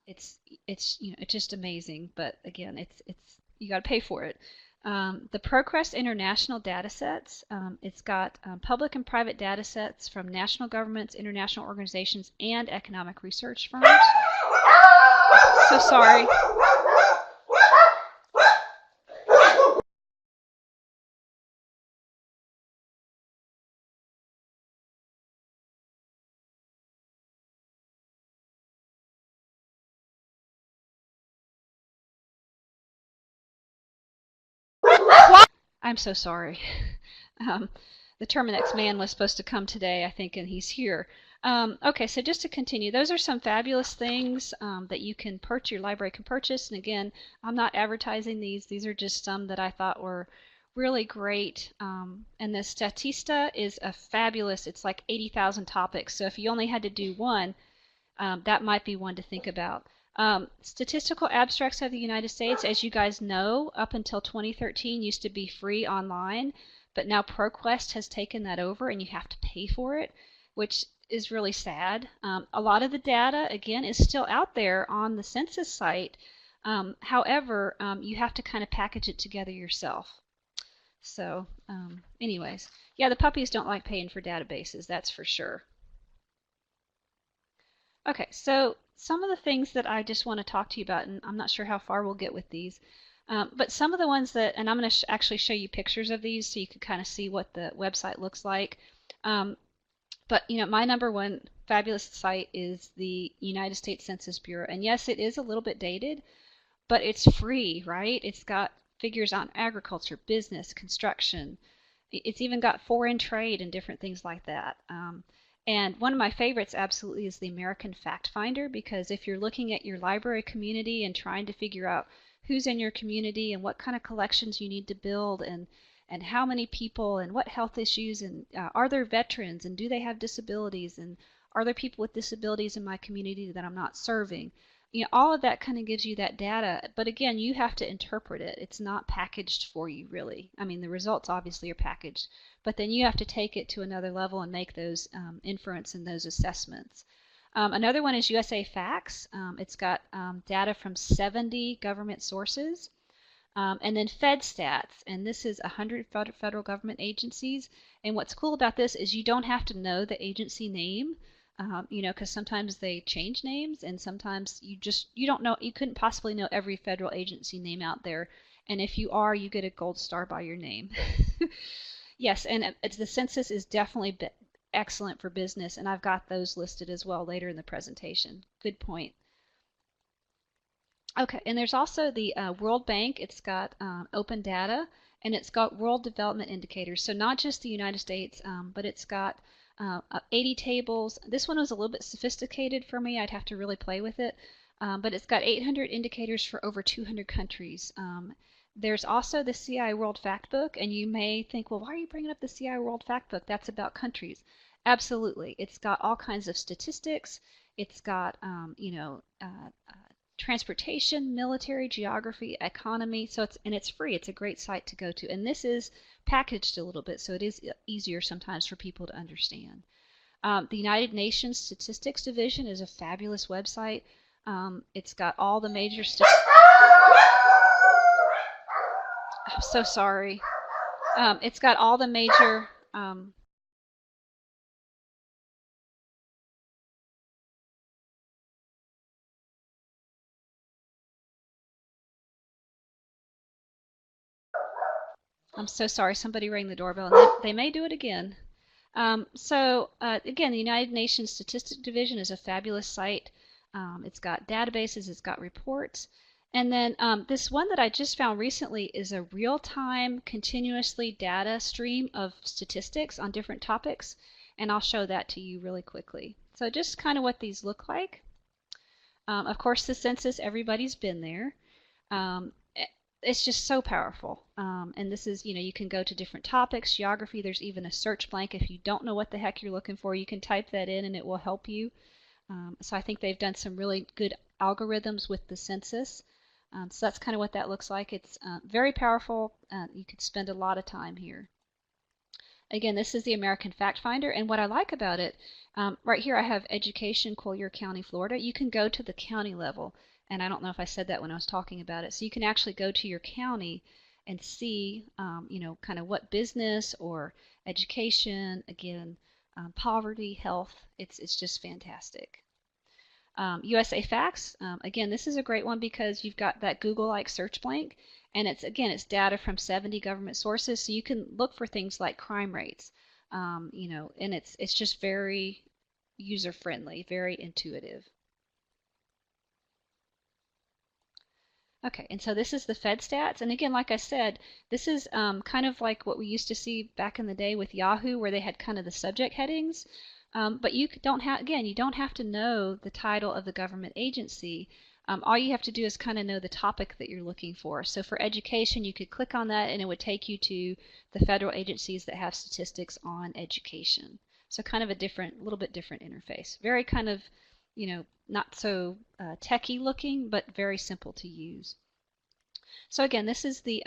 It's just amazing, but again, it's you got to pay for it. The ProQuest International Datasets, it's got public and private datasets from national governments, international organizations, and economic research firms. So sorry. I'm so sorry. Um, the Terminex man was supposed to come today, I think, and he's here. Okay, so just to continue, those are some fabulous things that your library can purchase. And again, I'm not advertising these. These are just some that I thought were really great. And the Statista is a fabulous, it's like 80,000 topics. So if you only had to do one, that might be one to think about. Statistical Abstracts of the United States, as you guys know, up until 2013 used to be free online, but now ProQuest has taken that over and you have to pay for it. which is really sad. A lot of the data, again, is still out there on the census site. However, you have to kind of package it together yourself. So, anyways, yeah, the puppies don't like paying for databases, that's for sure. Okay, so some of the things that I just want to talk to you about, and I'm not sure how far we'll get with these, but some of the ones that, and I'm going to actually show you pictures of these so you can kind of see what the website looks like. Um, but my number one fabulous site is the United States Census Bureau, and yes, it is a little bit dated, but it's free, right? It's got figures on agriculture, business, construction. It's even got foreign trade and different things like that. And one of my favorites absolutely is the American Fact Finder, because if you're looking at your library community and trying to figure out who's in your community and what kind of collections you need to build, and how many people and what health issues, and are there veterans, and do they have disabilities, and are there people with disabilities in my community that I'm not serving? All of that kind of gives you that data, but again, you have to interpret it. It's not packaged for you, really. I mean, the results obviously are packaged, but then you have to take it to another level and make those inference and those assessments. Another one is USA Facts. It's got data from 70 government sources. And then FedStats, and this is 100 federal government agencies. And what's cool about this is you don't have to know the agency name, because sometimes they change names, and sometimes you don't know, you couldn't possibly know every federal agency name out there. And if you are, you get a gold star by your name. Yes, and the census is definitely excellent for business, and I've got those listed as well later in the presentation. Good point. Okay, and there's also the World Bank. It's got open data, and it's got world development indicators. So not just the United States, but it's got 80 tables. This one was a little bit sophisticated for me. I'd have to really play with it. But it's got 800 indicators for over 200 countries. There's also the CI World Factbook, and you may think, well, why are you bringing up the CI World Factbook? That's about countries. Absolutely. It's got all kinds of statistics. It's got, transportation, military, geography, economy. So it's free. It's a great site to go to. And this is packaged a little bit, so it is easier sometimes for people to understand. The United Nations Statistics Division is a fabulous website. It's got all the major I'm so sorry. It's got all the major I'm so sorry. Somebody rang the doorbell, and they may do it again. Again, the United Nations Statistics Division is a fabulous site. It's got databases, it's got reports. And then this one that I just found recently is a real-time, continuously data stream of statistics on different topics. And I'll show that to you really quickly. So just kind of what these look like. Of course, the census, everybody's been there. Um, it's just so powerful. And this is, you can go to different topics, geography. There's even a search blank. If you don't know what the heck you're looking for, you can type that in and it will help you. So I think they've done some really good algorithms with the census. So that's kind of what that looks like. It's very powerful. You could spend a lot of time here. Again, this is the American Fact Finder, and what I like about it, right here I have Education, Collier County, Florida. You can go to the county level, and I don't know if I said that when I was talking about it. So you can actually go to your county and see, kind of what business or education, again, poverty, health. It's just fantastic. USA Facts, again, this is a great one because you've got that Google-like search blank, and it's data from 70 government sources, so you can look for things like crime rates, and it's just very user-friendly, very intuitive. Okay, and so this is the Fed stats, and again, like I said, this is kind of like what we used to see back in the day with Yahoo, where they had kind of the subject headings. But you don't have, again, you don't have to know the title of the government agency. All you have to do is kind of know the topic that you're looking for. So for education, you could click on that and it would take you to the federal agencies that have statistics on education. So kind of a little bit different interface. Very kind of, not so techy looking, but very simple to use. So again, this is the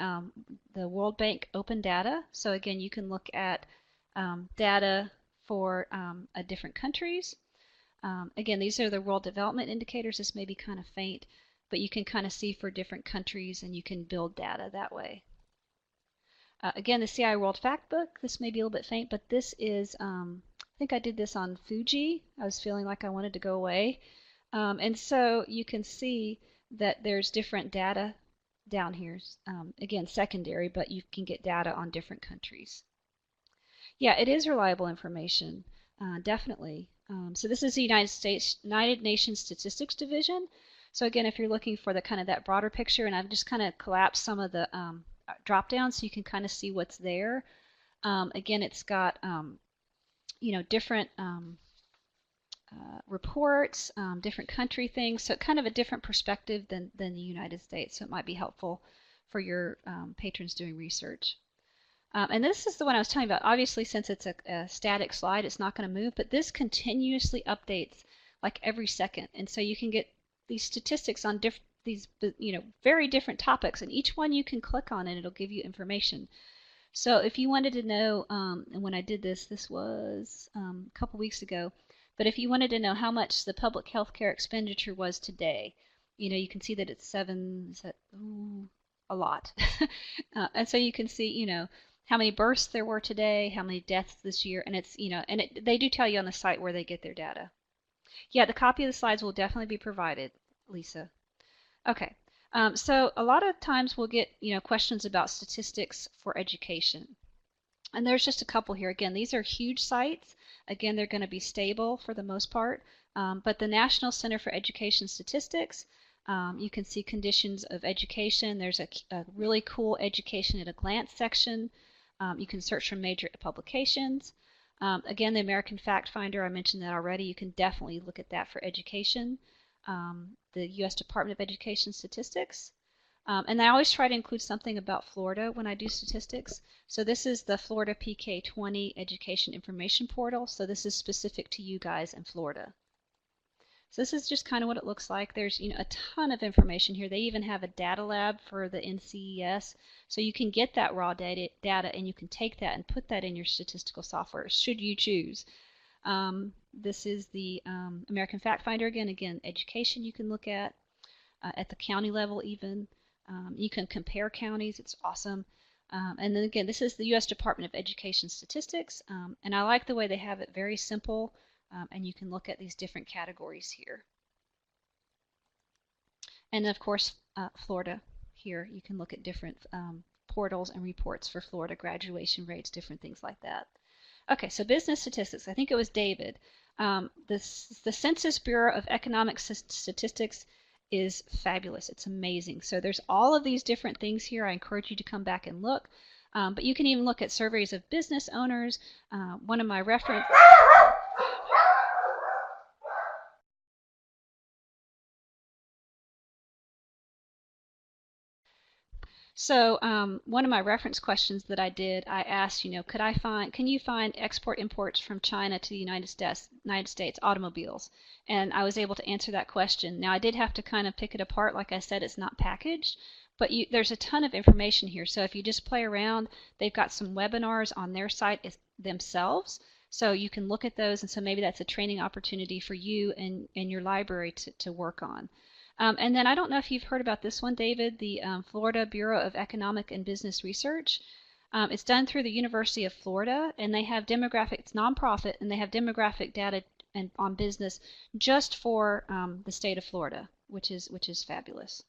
World Bank Open Data. So again, you can look at data for different countries. Again, these are the World Development Indicators. This may be kind of faint, but you can kind of see for different countries, and you can build data that way. Again, the CI World Factbook, this may be a little bit faint, but this is, I think I did this on Fuji. I was feeling like I wanted to go away. And so you can see that there's different data down here. Again, secondary, but you can get data on different countries. Yeah, it is reliable information, definitely. So this is the United Nations Statistics Division. So again, if you're looking for the kind of that broader picture, and I've just kind of collapsed some of the drop downs so you can kind of see what's there. Again, it's got different reports, different country things, so kind of a different perspective than the United States. So it might be helpful for your patrons doing research. And this is the one I was telling you about. Obviously, since it's a static slide, it's not going to move, but this continuously updates like every second. And so you can get these statistics on these very different topics, and each one you can click on and it'll give you information. So if you wanted to know, and when I did this, this was a couple weeks ago, but if you wanted to know how much the public health care expenditure was today, you can see that it's a lot. And so you can see, how many births there were today, how many deaths this year, and it's, they do tell you on the site where they get their data. Yeah, the copy of the slides will definitely be provided, Lisa. Okay, so a lot of times we'll get, questions about statistics for education. And there's just a couple here. Again, these are huge sites. Again, they're going to be stable for the most part. But the National Center for Education Statistics, you can see conditions of education. There's a really cool education at a glance section. You can search for major publications. Again, the American Fact Finder, I mentioned that already. You can definitely look at that for education. The U.S. Department of Education Statistics. And I always try to include something about Florida when I do statistics. So this is the Florida PK20 Education Information Portal. So this is specific to you guys in Florida. So this is just kind of what it looks like. There's a ton of information here. They even have a data lab for the NCES. So you can get that raw data and you can take that and put that in your statistical software should you choose. This is the American Fact Finder again, education you can look at the county level even. You can compare counties. It's awesome. And then again, this is the U.S. Department of Education Statistics. And I like the way they have it very simple. And you can look at these different categories here. And of course, Florida here, you can look at different portals and reports for Florida graduation rates, different things like that. Okay, so business statistics. I think it was David. The Census Bureau of Economic Statistics is fabulous. It's amazing. So there's all of these different things here. I encourage you to come back and look. But you can even look at surveys of business owners. One of my reference... So one of my reference questions that I did, I asked, can you find export imports from China to the United States automobiles? And I was able to answer that question. Now I did have to kind of pick it apart. Like I said, it's not packaged, but there's a ton of information here. So if you just play around, they've got some webinars on their site themselves. So you can look at those, and so maybe that's a training opportunity for you and your library to work on. And then I don't know if you've heard about this one, David, the Florida Bureau of Economic and Business Research. It's done through the University of Florida, and they have demographic, it's nonprofit, and they have demographic data on business just for the state of Florida, which is fabulous.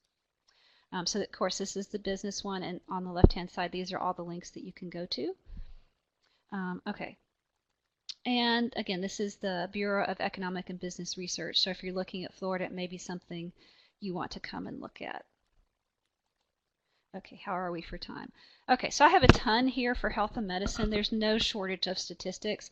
So of course this is the business one, and on the left-hand side these are all the links that you can go to. Okay. And again, this is the Bureau of Economic and Business Research. So if you're looking at Florida, it may be something you want to come and look at. Okay, how are we for time? Okay, so I have a ton here for health and medicine. There's no shortage of statistics.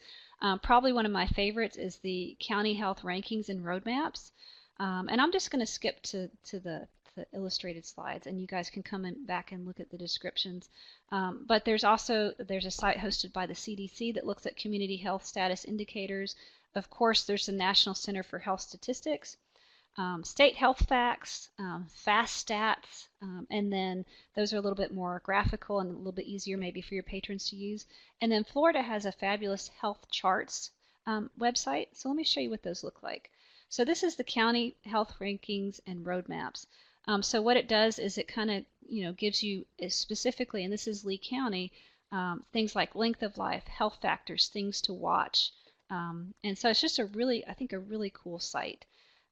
Probably one of my favorites is the county health rankings and roadmaps. And I'm just going to skip to the illustrated slides, and you guys can come back and look at the descriptions. But there's a site hosted by the CDC that looks at community health status indicators. Of course, there's the National Center for Health Statistics. state health facts, fast stats, and then those are a little bit more graphical and a little bit easier maybe for your patrons to use. And then Florida has a fabulous health charts website. So let me show you what those look like. So this is the county health rankings and roadmaps. So what it does is it kind of gives you specifically, and this is Lee County, things like length of life, health factors, things to watch. And so it's just a really, I think, a really cool site.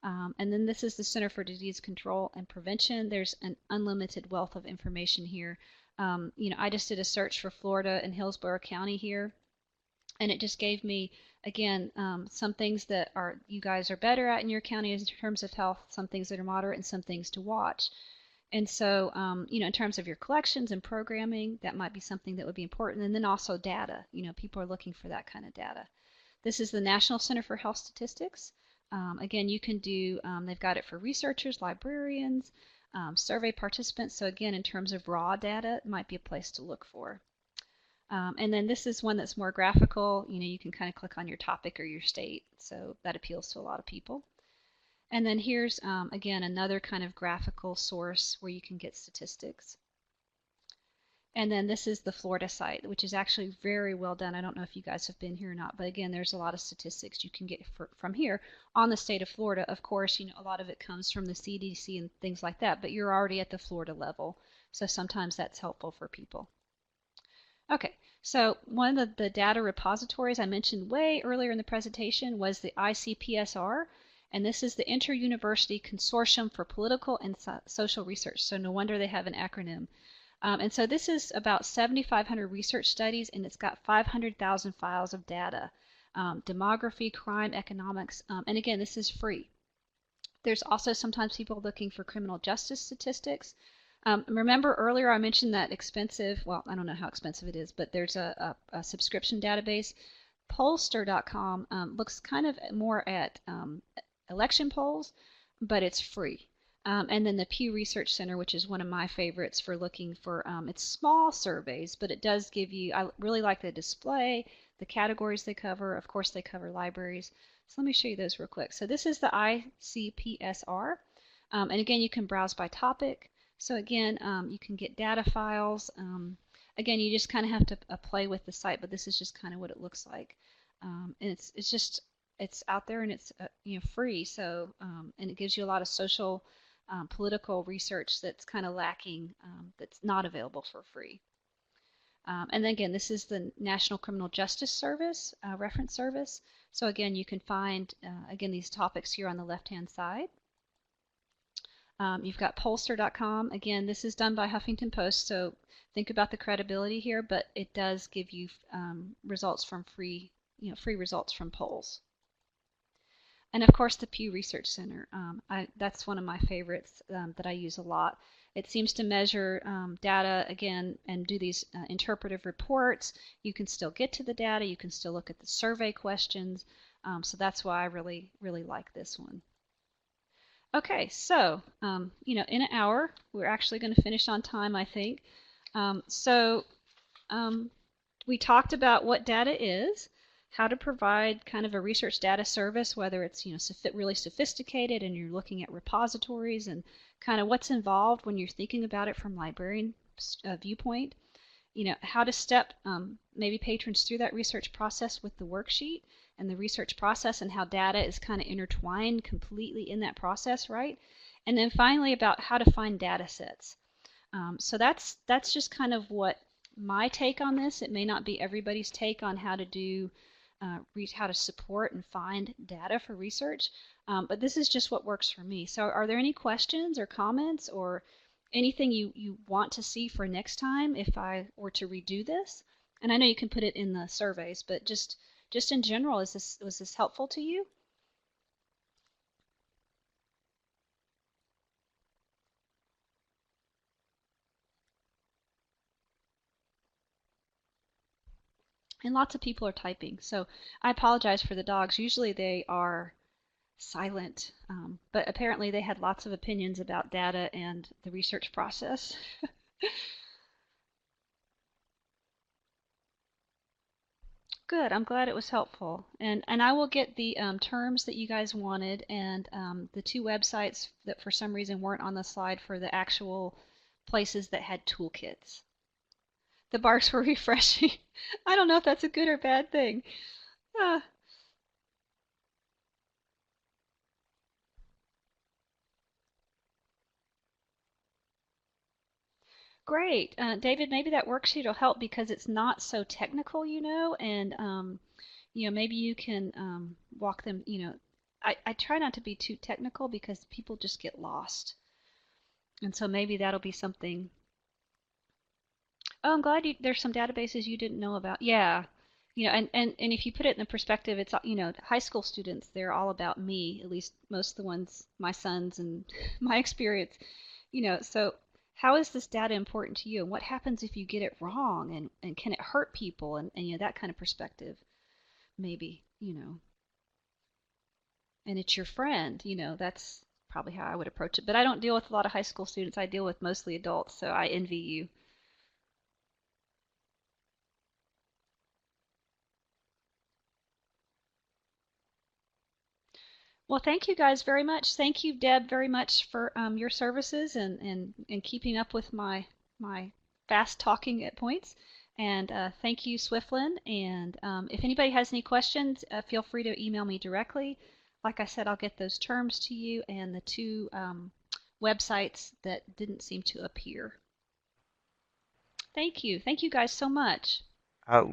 And then this is the Center for Disease Control and Prevention. There's an unlimited wealth of information here. I just did a search for Florida and Hillsborough County here, and it just gave me, again, some things that you guys are better at in your county in terms of health, some things that are moderate, and some things to watch. And so, in terms of your collections and programming, that might be something that would be important. And then also data. People are looking for that kind of data. This is the National Center for Health Statistics. Again, you can do, they've got it for researchers, librarians, survey participants. So again, in terms of raw data, it might be a place to look for. And then this is one that's more graphical. You can kind of click on your topic or your state. So that appeals to a lot of people. And then here's, again, another kind of graphical source where you can get statistics. And then this is the Florida site, which is actually very well done. I don't know if you guys have been here or not, but again, there's a lot of statistics you can get from here on the state of Florida. Of course, a lot of it comes from the CDC and things like that, but you're already at the Florida level, so sometimes that's helpful for people. Okay, so one of the data repositories I mentioned way earlier in the presentation was the ICPSR, and this is the Inter-University Consortium for Political and Social Research, so no wonder they have an acronym. And so this is about 7,500 research studies, and it's got 500,000 files of data, demography, crime, economics, and again, this is free. There's also sometimes people looking for criminal justice statistics. Remember earlier I mentioned that expensive, well, I don't know how expensive it is, but there's a subscription database. Pollster.com looks kind of more at election polls, but it's free. And then the Pew Research Center, which is one of my favorites for looking for, it's small surveys, but it does give you, I really like the display, the categories they cover. Of course, they cover libraries. So let me show you those real quick. So this is the ICPSR. And again, you can browse by topic. So again, you can get data files. Again, you just kind of have to play with the site, but this is just kind of what it looks like. And it's out there and it's free. So and it gives you a lot of social political research that's kind of lacking, that's not available for free. And then again, this is the National Criminal Justice Service reference service. So again, you can find again these topics here on the left-hand side. You've got pollster.com. Again, this is done by Huffington Post, so think about the credibility here, but it does give you results from free results from polls. And of course, the Pew Research Center. That's one of my favorites that I use a lot. It seems to measure data again and do these interpretive reports. You can still get to the data. You can still look at the survey questions. So that's why I really, really like this one. Okay, so in an hour, we're actually going to finish on time, I think. We talked about what data is, how to provide kind of a research data service, whether it's really sophisticated and you're looking at repositories, and kind of what's involved when you're thinking about it from librarian viewpoint. How to step maybe patrons through that research process with the worksheet and the research process, and how data is kind of intertwined completely in that process, right? And then finally about how to find data sets. So that's just kind of what my take on this. It may not be everybody's take on how to do how to support and find data for research, but this is just what works for me. So are there any questions or comments or anything you want to see for next time if I were to redo this? And I know you can put it in the surveys, but just in general, was this helpful to you? And lots of people are typing, so I apologize for the dogs. Usually they are silent, but apparently they had lots of opinions about data and the research process. Good. I'm glad it was helpful. And I will get the terms that you guys wanted and the two websites that for some reason weren't on the slide for the actual places that had toolkits. The barks were refreshing. I don't know if that's a good or bad thing. Ah, great. David, maybe that worksheet will help because it's not so technical, and maybe you can walk them, I try not to be too technical because people just get lost. And so maybe that'll be something. Oh, I'm glad there's some databases you didn't know about. Yeah. And if you put it in the perspective, it's, high school students, they're all about me, at least most of the ones, my sons and my experience, so how is this data important to you? And what happens if you get it wrong? And can it hurt people? And that kind of perspective, maybe, and it's your friend, that's probably how I would approach it. But I don't deal with a lot of high school students. I deal with mostly adults, so I envy you. Well, thank you guys very much. Thank you, Deb, very much for your services and keeping up with my fast talking at points. And thank you, Swiftlin. And if anybody has any questions, feel free to email me directly. Like I said, I'll get those terms to you and the two websites that didn't seem to appear. Thank you. Thank you guys so much.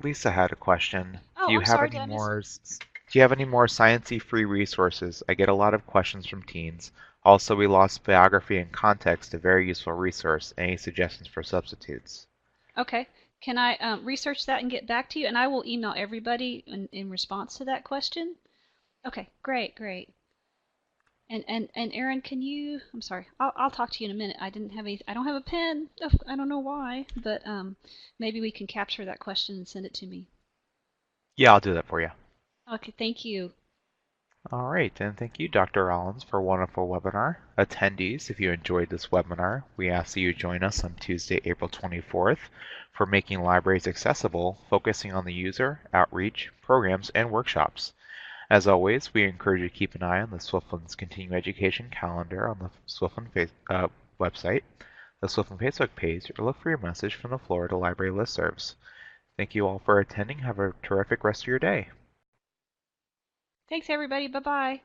Lisa had a question. Oh, I'm sorry. Did I miss? Do you have any more sciencey free resources? I get a lot of questions from teens. Also, we lost biography and context, a very useful resource. Any suggestions for substitutes? Okay. Can I research that and get back to you? And I will email everybody in response to that question. Okay, great, great. And Aaron, can you? I'm sorry. I'll talk to you in a minute. I didn't have any. I don't have a pen. Ugh, I don't know why, but maybe we can capture that question and send it to me. Yeah, I'll do that for you. Okay, thank you. All right, and thank you, Dr. Rollins, for a wonderful webinar. Attendees, if you enjoyed this webinar, we ask that you join us on Tuesday, April 24th for Making Libraries Accessible, focusing on the user, outreach, programs, and workshops. As always, we encourage you to keep an eye on the Swiftlins Continuing Education calendar on the website, the Swiftlin Facebook page, or look for your message from the Florida Library listservs. Thank you all for attending. Have a terrific rest of your day. Thanks, everybody. Bye bye.